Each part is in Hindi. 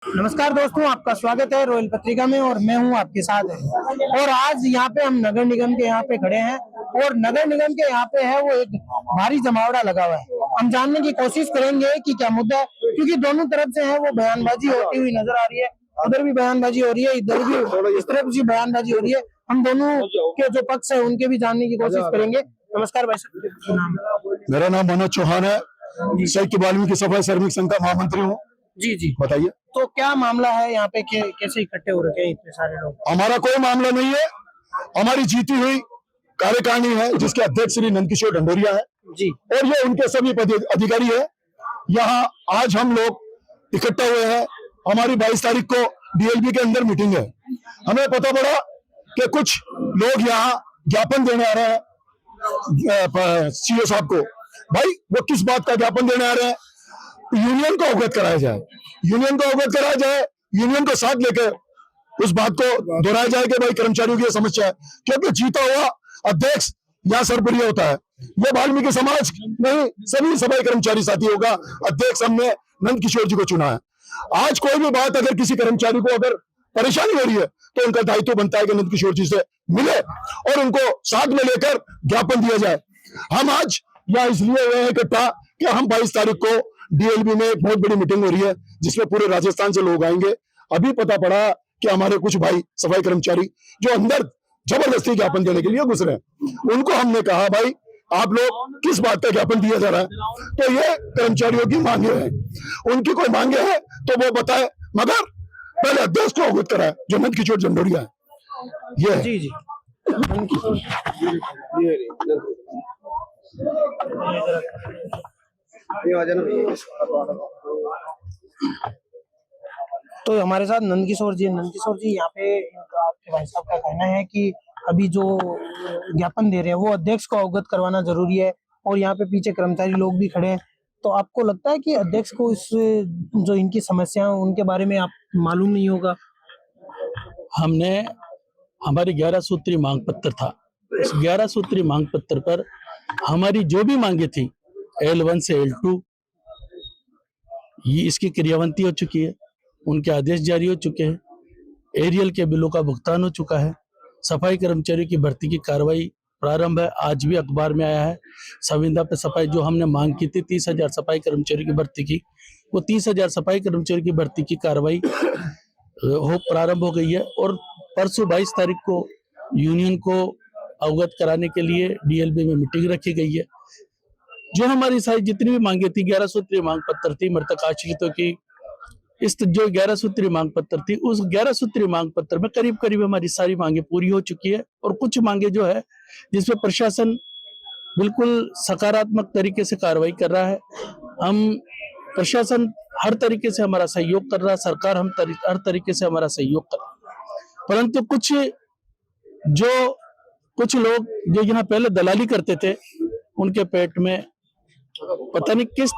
नमस्कार दोस्तों, आपका स्वागत है रॉयल पत्रिका में और मैं हूं आपके साथ है। और आज यहाँ पे हम नगर निगम के यहाँ पे खड़े हैं और नगर निगम के यहाँ पे है वो एक भारी जमावड़ा लगा हुआ है। हम जानने की कोशिश करेंगे कि क्या मुद्दा है, क्योंकि दोनों तरफ से है वो बयानबाजी होती हुई नजर आ रही है। उधर भी बयानबाजी हो रही है, इधर भी, इस तरफ भी बयानबाजी हो रही है। हम दोनों के जो पक्ष है उनके भी जानने की कोशिश करेंगे। नमस्कार भाई साहब। मेरा नाम मनोज चौहान है, शहीद वाल्मीकि सफाई श्रमिक संघ का महामंत्री हूँ। जी जी, बताइए। तो क्या मामला है यहाँ पे, कैसे इकट्ठे हो रखे हैं इतने सारे लोग? हमारा कोई मामला नहीं है, हमारी जीती हुई कार्यकारिणी है जिसके अध्यक्ष श्री नंदकिशोर ढंडोरिया है जी, और ये उनके सभी अधिकारी है। यहाँ आज हम लोग इकट्ठा हुए हैं। हमारी 22 तारीख को डीएलबी के अंदर मीटिंग है। हमें पता पड़ा कि कुछ लोग यहाँ ज्ञापन देने आ रहे हैं सीओ साहब को। भाई वो किस बात का ज्ञापन देने आ रहे हैं? यूनियन को अवगत कराया जाए, यूनियन को अवगत कराया जाए, यूनियन को साथ लेकर उस बात को दोहराया जाए कि भाई कर्मचारियों की समस्या है। क्योंकि जीता हुआ अध्यक्ष यहाँ सर्वप्रिय होता है। ये वाल्मीकि समाज नहीं, सभी सफाई कर्मचारी साथियों का अध्यक्ष हमने नंद किशोर जी को चुना है। आज कोई भी बात अगर किसी कर्मचारी को अगर परेशानी हो रही है तो उनका दायित्व बनता है कि नंद किशोर जी से मिले और उनको साथ में लेकर ज्ञापन दिया जाए। हम आज यहाँ इसलिए हुए हैं इकट्ठा कि हम 22 तारीख को डीएलबी में एक बहुत बड़ी मीटिंग हो रही है जिसमें पूरे राजस्थान से लोग आएंगे। अभी पता पड़ा कि हमारे कुछ भाई सफाई कर्मचारी जो अंदर जबरदस्ती ज्ञापन देने के लिए घुस रहे हैं, उनको हमने कहा भाई आप लोग किस बात का ज्ञापन दिया जा रहा है? तो ये कर्मचारियों की मांगे हैं, उनकी कोई मांगे हैं तो वो बताए, मगर पहले अध्यक्ष को अवगत कराए जो नंद किशोर ढंडोरिया है। ये जी जी, तो हमारे साथ नंदकिशोर जी यहाँ पे आपके भाई साहब का कहना है कि अभी जो ज्ञापन दे रहे हैं वो अध्यक्ष को अवगत करवाना जरूरी है और यहाँ पे पीछे कर्मचारी लोग भी खड़े हैं। तो आपको लगता है कि अध्यक्ष को इस जो इनकी समस्या है उनके बारे में आप मालूम नहीं होगा? हमने हमारी 11 सूत्री मांग पत्र था। उस 11 सूत्री मांग पत्र पर हमारी जो भी मांगे थी L1 से L2 ये इसकी क्रियावंती हो चुकी है, उनके आदेश जारी हो चुके हैं, एरियल के बिलों का भुगतान हो चुका है, सफाई कर्मचारियों की भर्ती की कार्रवाई प्रारंभ है। आज भी अखबार में आया है संविदा पे सफाई जो हमने मांग की थी 30,000 सफाई कर्मचारियों की भर्ती की, वो 30,000 सफाई कर्मचारियों की भर्ती की कार्रवाई प्रारंभ हो गई है। और परसों 22 तारीख को यूनियन को अवगत कराने के लिए डीएलबी में मीटिंग रखी गई है। जो हमारी सारी जितनी भी मांगे थी 11 सूत्री मांग पत्र थी मृतक आश्रितों की, इस जो 11 सूत्री मांग पत्र थी उस 11 सूत्री मांग पत्र में करीब करीब हमारी सारी मांगे पूरी हो चुकी है। और कुछ मांगे जो है जिसमें प्रशासन बिल्कुल सकारात्मक तरीके से कार्रवाई कर रहा है, हम प्रशासन हर तरीके से हमारा सहयोग कर रहा है, सरकार हर तरीके से हमारा सहयोग कर रहा है। परंतु कुछ लोग जो यहाँ पहले दलाली करते थे उनके पेट में पता नहीं किस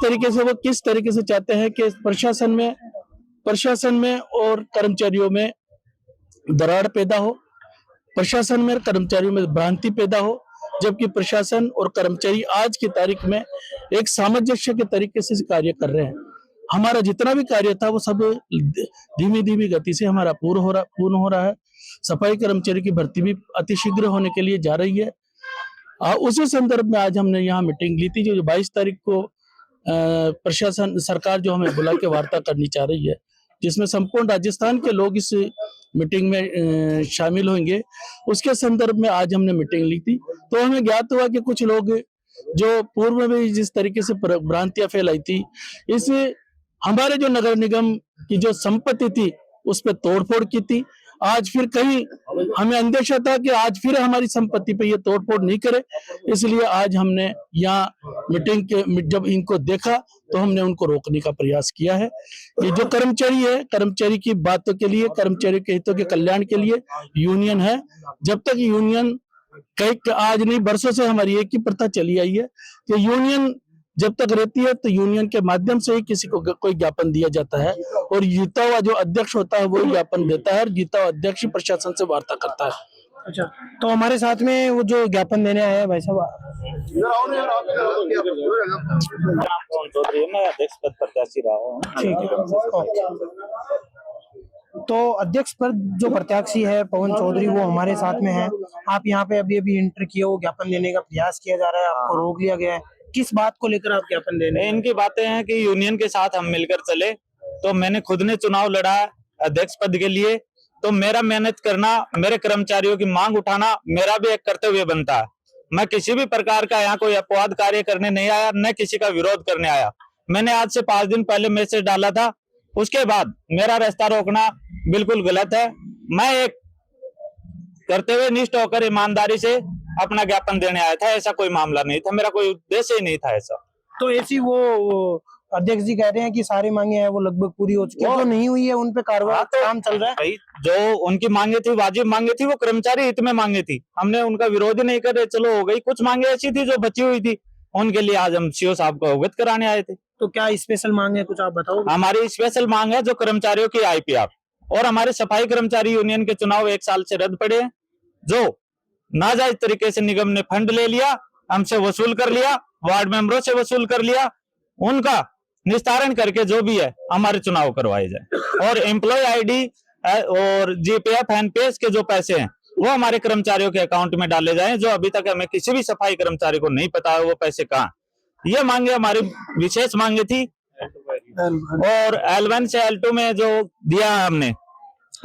तरीके से चाहते हैं कि प्रशासन में और कर्मचारियों में दरार पैदा हो, प्रशासन में कर्मचारियों में भ्रांति पैदा हो, जबकि प्रशासन और कर्मचारी आज की तारीख में एक सामंजस्य के तरीके से कार्य कर रहे हैं। हमारा जितना भी कार्य था वो सब धीमी गति से हमारा पूर्ण हो रहा है। सफाई कर्मचारी की भर्ती भी अतिशीघ्र होने के लिए जा रही है। उसी संदर्भ में आज हमने यहाँ मीटिंग ली थी जो 22 तारीख को प्रशासन सरकार जो हमें बुला के वार्ता करनी चाह रही है, जिसमें संपूर्ण राजस्थान के लोग इस मीटिंग में शामिल होंगे। उसके संदर्भ में आज हमने मीटिंग ली थी तो हमें ज्ञात हुआ कि कुछ लोग जो पूर्व में जिस तरीके से भ्रांतियां फैलाई थी, इस हमारे जो नगर निगम की जो संपत्ति थी उस पर तोड़फोड़ की थी। आज फिर कहीं हमें अंदेशा था कि आज फिर हमारी संपत्ति पे ये तोड़फोड़ नहीं करे, इसलिए आज हमने यहाँ मीटिंग के जब इनको देखा तो हमने उनको रोकने का प्रयास किया है। ये जो कर्मचारी है, कर्मचारी की बातों के लिए, कर्मचारी के हितों के कल्याण के लिए यूनियन है। जब तक यूनियन आज नहीं बरसों से हमारी एक ही प्रथा चली आई है कि यूनियन जब तक रहती है तो यूनियन के माध्यम से ही किसी को कोई ज्ञापन दिया जाता है और जीता हुआ जो अध्यक्ष होता है वो ज्ञापन देता है और जीता हुआ अध्यक्ष प्रशासन से वार्ता करता है। अच्छा, तो हमारे साथ में वो जो ज्ञापन देने आए हैं भाई साहब, चौधरी मैं अध्यक्ष पद प्रत्याशी रहा हूँ। ठीक है। तो अध्यक्ष पर जो प्रत्याशी है पवन चौधरी वो हमारे साथ में है। आप यहाँ पे अभी अभी इंटर किए हो, ज्ञापन देने का प्रयास किया जा रहा है, आपको रोक लिया गया है, किस बात को लेकर आप ज्ञापन दे रहे हैं? इनकी बातें हैं कि यूनियन के साथ हम मिलकर चले, तो मैंने खुद ने चुनाव लड़ा अध्यक्ष पद के लिए, तो मेरा मेहनत करना, मेरे कर्मचारियों की मांग उठाना मेरा भी एक कर्तव्य बनता है। मैं किसी भी प्रकार का यहाँ कोई अपवाद कार्य करने नहीं आया, न किसी का विरोध करने आया। मैंने आज से 5 दिन पहले मैसेज डाला था, उसके बाद मेरा रास्ता रोकना बिल्कुल गलत है। मैं एक कर्तव्यनिष्ठ होकर ईमानदारी से अपना ज्ञापन देने आया था, ऐसा कोई मामला नहीं था, मेरा कोई उद्देश्य ही नहीं था ऐसा। तो ऐसी वो अध्यक्ष जी कह रहे हैं कि सारी मांगे हैं वो लगभग पूरी हो चुकी है, जो नहीं हुई है उन पे कार्रवाई काम चल रहा है। भाई जो उनकी मांगे थी, वाजिब मांगे थी, वो कर्मचारी हित में मांगे थी, हमने उनका विरोध ही नहीं करे, चलो हो गई। कुछ मांगे ऐसी थी जो बची हुई थी, उनके लिए आज हम सीओ साहब को अवगत कराने आए थे। तो क्या स्पेशल मांग है, कुछ आप बताओ? हमारी स्पेशल मांग है जो कर्मचारियों की IPR और हमारे सफाई कर्मचारी यूनियन के चुनाव 1 साल से रद्द पड़े हैं, जो नाजायज तरीके से निगम ने फंड ले लिया, हमसे वसूल कर लिया, वार्ड मेंबरों से वसूल कर लिया, उनका निस्तारण करके जो भी है हमारे चुनाव करवाए जाए। और एम्प्लॉय ID और GPF NPS के जो पैसे हैं वो हमारे कर्मचारियों के अकाउंट में डाले जाएं, जो अभी तक हमें किसी भी सफाई कर्मचारी को नहीं पता है वो पैसे कहाँ। ये मांगे हमारी विशेष मांगे थी। और L1 से L2 में जो दिया है हमने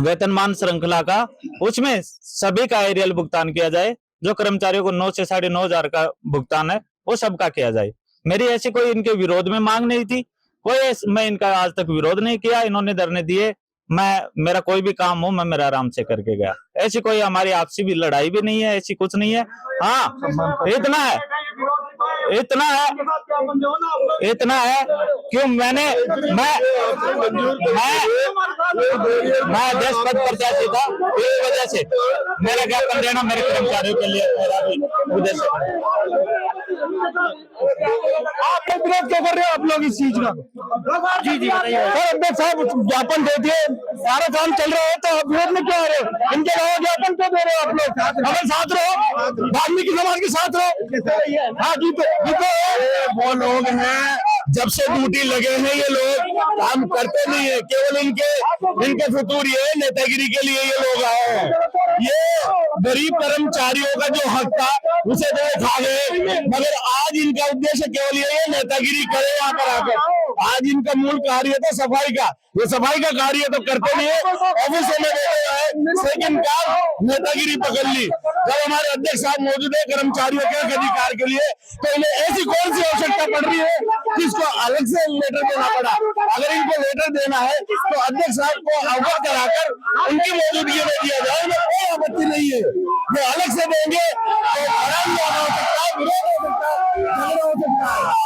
वेतनमान श्रृंखला का, उसमें सभी का एरियल भुगतान किया जाए, जो कर्मचारियों को 9 से 9,500 का भुगतान है वो सबका किया जाए। मेरी ऐसी कोई इनके विरोध में मांग नहीं थी, मैं इनका आज तक विरोध नहीं किया, इन्होंने धरने दिए, मेरा कोई भी काम हो मैं मेरा आराम से करके गया। ऐसी कोई हमारी आपसी भी लड़ाई भी नहीं है, ऐसी कुछ नहीं है। हाँ इतना है क्यों मैं अध्यक्ष पद प्रत्याशी था, इस वजह से मेरा ज्ञापन देना मेरे कर्मचारियों के लिए मेरा भी उद्देश्य। आप लोग विरोध क्यों कर रहे हो आप लोग इस चीज का? जी बताइए। अध्यक्ष साहब ज्ञापन दे दिए, सारा काम चल रहा है, तो आप विरोध में क्यों आ रहे हो? इनके अलावा ज्ञापन क्यों दे रहे हो आप लोग? हमारे साथ रहो, वाल्मीकि समाज के साथ रहो। हाँ जीतो वो लोग हैं, जब से ड्यूटी लगे हैं ये लोग काम करते नहीं है, केवल इनके फितूर ये नेतागिरी के लिए ये लोग आए हैं। ये गरीब कर्मचारियों का जो हक था उसे तो खा गए, मगर आज इनका उद्देश्य केवल ये नेतागिरी करे यहाँ पर आकर। आज इनका मूल कार्य था सफाई का, ये सफाई का कार्य तो करते नहीं है, ऑफिसों में बैठे हैं, सेकंड काम नेतागिरी पकड़ ली। जब हमारे अध्यक्ष साहब मौजूद है कर्मचारियों के अधिकार के लिए, तो इन्हें ऐसी कौन सी आवश्यकता पड़ रही है जिसको अलग से लेटर देना पड़ा? अगर इनको लेटर देना है तो अध्यक्ष साहब को अवगत कराकर उनकी मौजूदगी में दिया जाए, इन्हें कोई आपत्ति नहीं है। ये अलग से देंगे तो बड़ा ही हो सकता है, विरोध हो सकता है, झगड़ा हो सकता है।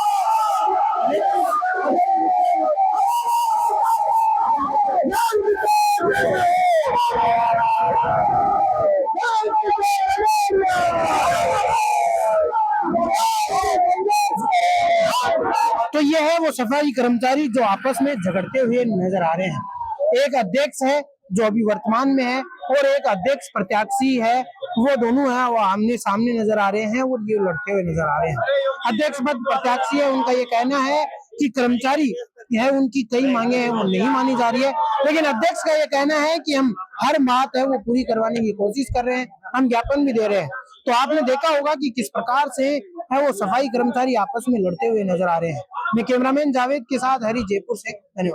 तो ये है वो सफाई कर्मचारी जो आपस में झगड़ते हुए नजर आ रहे हैं। एक अध्यक्ष है जो अभी वर्तमान में है और एक अध्यक्ष प्रत्याशी है, वो दोनों हैं वो आमने सामने नजर आ रहे हैं और ये लड़ते हुए नजर आ रहे हैं। अध्यक्ष पद प्रत्याशी है, उनका ये कहना है कि कर्मचारी है उनकी कई मांगे हैं वो नहीं मानी जा रही है, लेकिन अध्यक्ष का ये कहना है कि हम हर बात है वो पूरी करवाने की कोशिश कर रहे हैं, हम ज्ञापन भी दे रहे हैं। तो आपने देखा होगा कि किस प्रकार से है वो सफाई कर्मचारी आपस में लड़ते हुए नजर आ रहे हैं। मैं कैमरामैन जावेद के साथ हरी, जयपुर से। धन्यवाद।